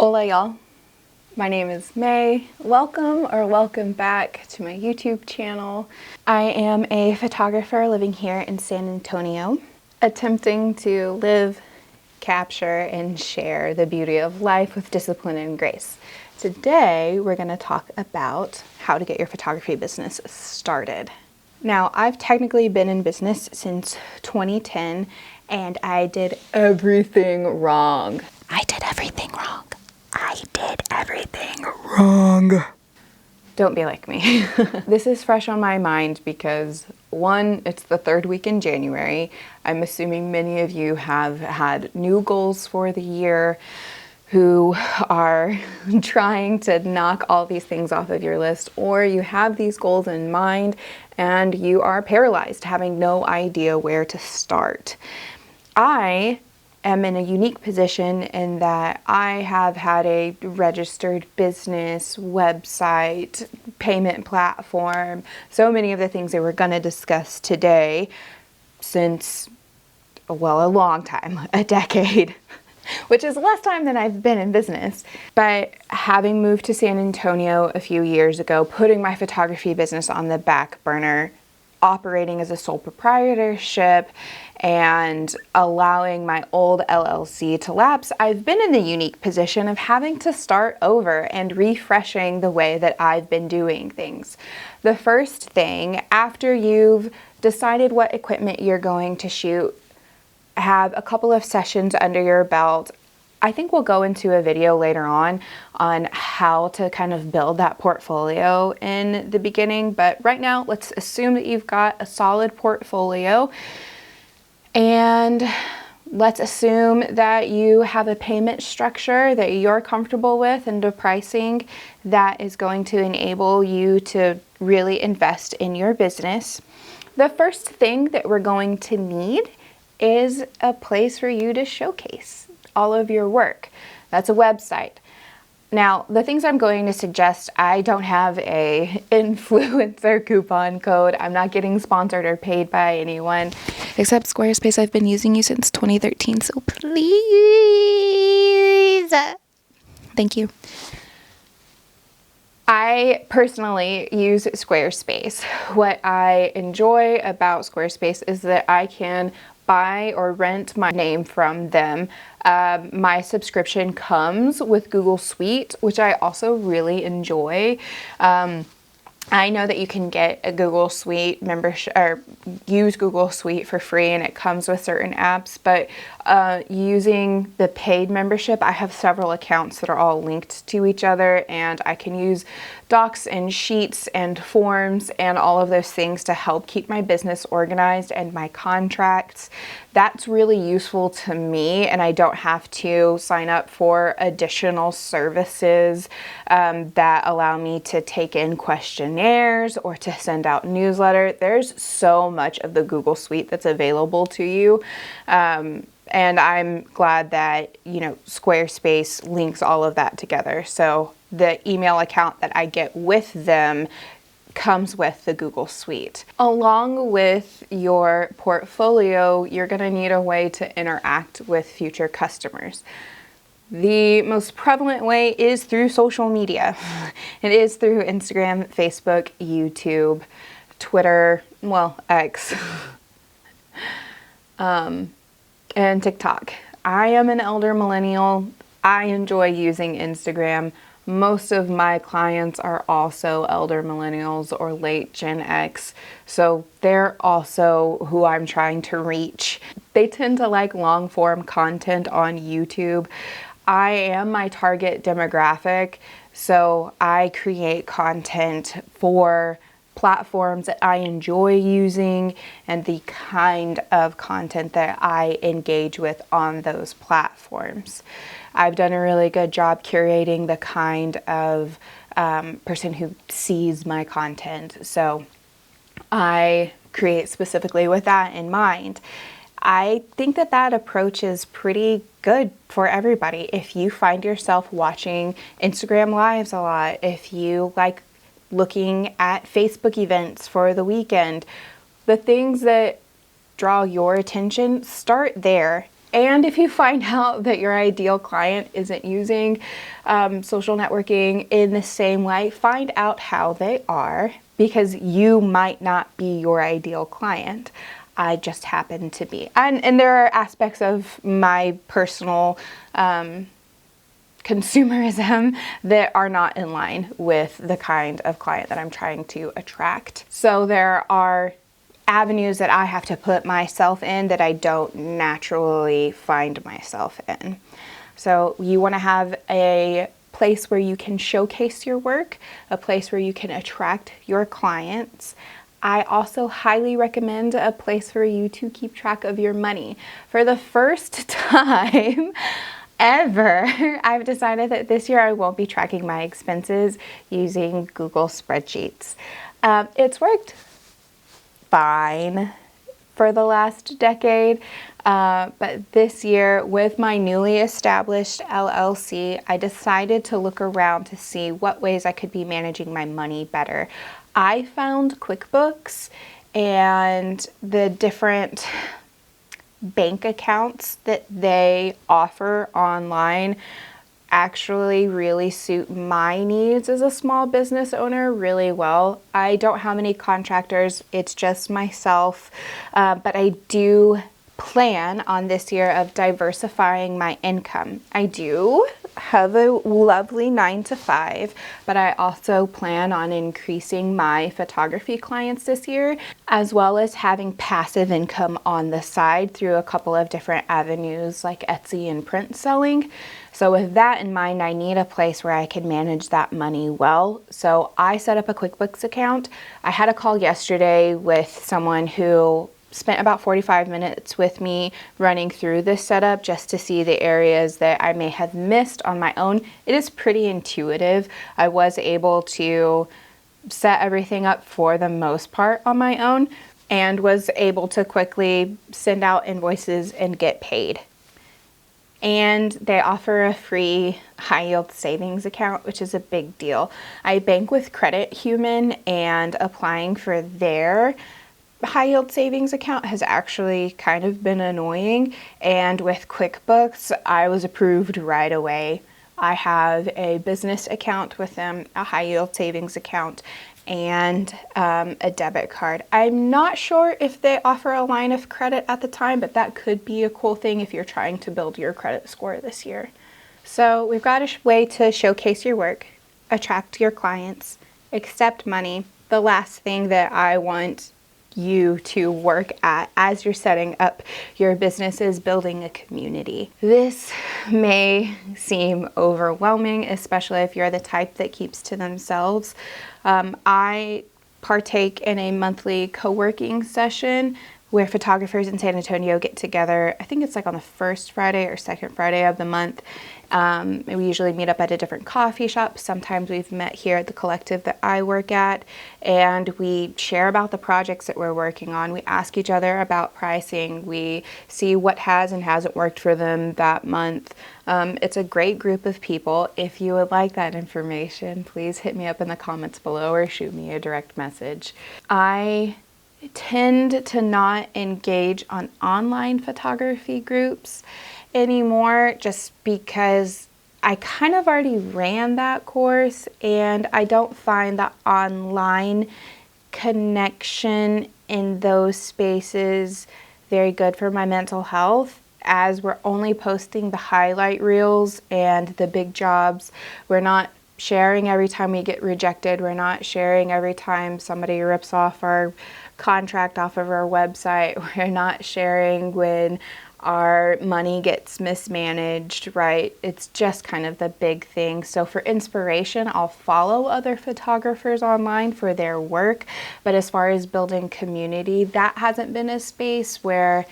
Hola y'all, my name is May. Welcome back to my YouTube channel. I am a photographer living here in San Antonio, attempting to live, capture, and share the beauty of life with discipline and grace. Today, we're gonna talk about how to get your photography business started. Now, I've technically been in business since 2010, and I did everything wrong. I did everything wrong. Don't be like me. This is fresh on my mind because one, it's the third week in January. I'm assuming many of you have had new goals for the year, who are trying to knock all these things off of your list, or you have these goals in mind and you are paralyzed, having no idea where to start. I am in a unique position in that I have had a registered business, website, payment platform, so many of the things that we're going to discuss today since, well, a long time, a decade. Which is less time than I've been in business. But having moved to San Antonio a few years ago, putting my photography business on the back burner, operating as a sole proprietorship, and allowing my old LLC to lapse, I've been in the unique position of having to start over and refreshing the way that I've been doing things. The first thing, after you've decided what equipment you're going to shoot, have a couple of sessions under your belt, I think we'll go into a video later on how to kind of build that portfolio in the beginning. But right now, let's assume that you've got a solid portfolio, and let's assume that you have a payment structure that you're comfortable with and the pricing that is going to enable you to really invest in your business. The first thing that we're going to need is a place for you to showcase all of your work. That's a website. Now, the things I'm going to suggest, I don't have a influencer coupon code. I'm not getting sponsored or paid by anyone, except Squarespace. I've been using you since 2013, so please. Thank you. I personally use Squarespace. What I enjoy about Squarespace is that I can buy or rent my name from them. My subscription comes with Google Suite, which I also really enjoy. I know that you can get a Google Suite membership or use Google Suite for free, and it comes with certain apps, but using the paid membership, I have several accounts that are all linked to each other, and I can use docs and sheets and forms and all of those things to help keep my business organized and my contracts. That's really useful to me, and I don't have to sign up for additional services that allow me to take in questionnaires or to send out newsletter. There's so much of the Google Suite that's available to you. And I'm glad that, Squarespace links all of that together. So the email account that I get with them comes with the Google Suite. Along with your portfolio, you're going to need a way to interact with future customers. The most prevalent way is through social media. It is through Instagram, Facebook, YouTube, Twitter, well, X, and TikTok. I am an elder millennial. I enjoy using Instagram. Most of my clients are also elder millennials or late Gen X, so they're also who I'm trying to reach. They tend to like long form content on YouTube. I am my target demographic, so I create content for platforms that I enjoy using and the kind of content that I engage with on those platforms. I've done a really good job curating the kind of person who sees my content, so I create specifically with that in mind. I think that approach is pretty good for everybody. If you find yourself watching Instagram Lives a lot, if you like looking at Facebook events for the weekend, the things that draw your attention, start there And if you find out that your ideal client isn't using social networking in the same way, find out how they are, because you might not be your ideal client. I just happen to be. And there are aspects of my personal consumerism that are not in line with the kind of client that I'm trying to attract. So there are avenues that I have to put myself in that I don't naturally find myself in. So you want to have a place where you can showcase your work, a place where you can attract your clients. I also highly recommend a place for you to keep track of your money. For the first time ever, I've decided that this year I won't be tracking my expenses using Google spreadsheets. It's worked fine for the last decade, but this year with my newly established LLC, I decided to look around to see what ways I could be managing my money better. I found QuickBooks and the different bank accounts that they offer online actually really suit my needs as a small business owner really well. I don't have any contractors, it's just myself, but I do plan on this year of diversifying my income. I do have a lovely 9 to 5, but I also plan on increasing my photography clients this year, as well as having passive income on the side through a couple of different avenues like Etsy and print selling. So with that in mind, I need a place where I can manage that money well. So I set up a QuickBooks account. I had a call yesterday with someone who spent about 45 minutes with me running through this setup just to see the areas that I may have missed on my own. It is pretty intuitive. I was able to set everything up for the most part on my own and was able to quickly send out invoices and get paid. And they offer a free high yield savings account, which is a big deal. I bank with Credit Human, and applying for their high yield savings account has actually kind of been annoying. And with QuickBooks, I was approved right away. I have a business account with them, a high yield savings account, and a debit card. I'm not sure if they offer a line of credit at the time, but that could be a cool thing if you're trying to build your credit score this year. So we've got a way to showcase your work, attract your clients, accept money. The last thing that I want you to work at as you're setting up your business is building a community. This may seem overwhelming, especially if you're the type that keeps to themselves. I partake in a monthly co-working session where photographers in San Antonio get together. I think it's like on the first Friday or second Friday of the month. We usually meet up at a different coffee shop. Sometimes we've met here at the collective that I work at, and we share about the projects that we're working on. We ask each other about pricing. We see what has and hasn't worked for them that month. It's a great group of people. If you would like that information, please hit me up in the comments below or shoot me a direct message. I tend to not engage on online photography groups anymore just because I kind of already ran that course, and I don't find the online connection in those spaces very good for my mental health, as we're only posting the highlight reels and the big jobs. We're not sharing every time we get rejected. We're not sharing every time somebody rips off our contract off of our website. We're not sharing when our money gets mismanaged, right? It's just kind of the big thing. So for inspiration, I'll follow other photographers online for their work. But as far as building community, that hasn't been a space where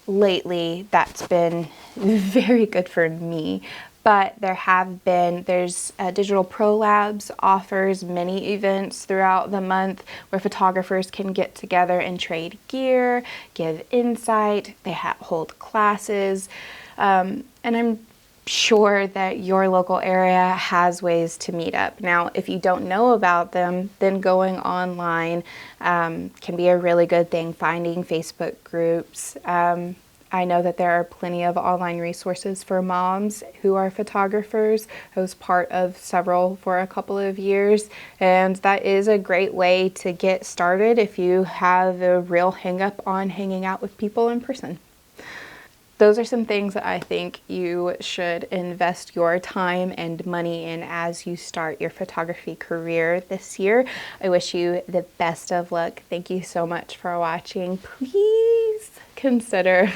lately that's been very good for me. But there's Digital Pro Labs offers mini events throughout the month where photographers can get together and trade gear, give insight, they hold classes, and I'm sure that your local area has ways to meet up. Now, if you don't know about them, then going online can be a really good thing, finding Facebook groups. I know that there are plenty of online resources for moms who are photographers. I was part of several for a couple of years, and that is a great way to get started if you have a real hang up on hanging out with people in person. Those are some things that I think you should invest your time and money in as you start your photography career this year. I wish you the best of luck. Thank you so much for watching. Please consider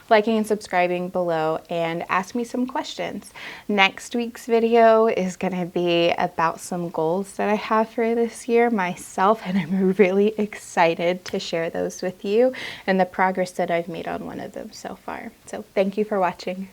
liking and subscribing below and ask me some questions. Next week's video is going to be about some goals that I have for this year myself, and I'm really excited to share those with you and the progress that I've made on one of them so far. So thank you for watching.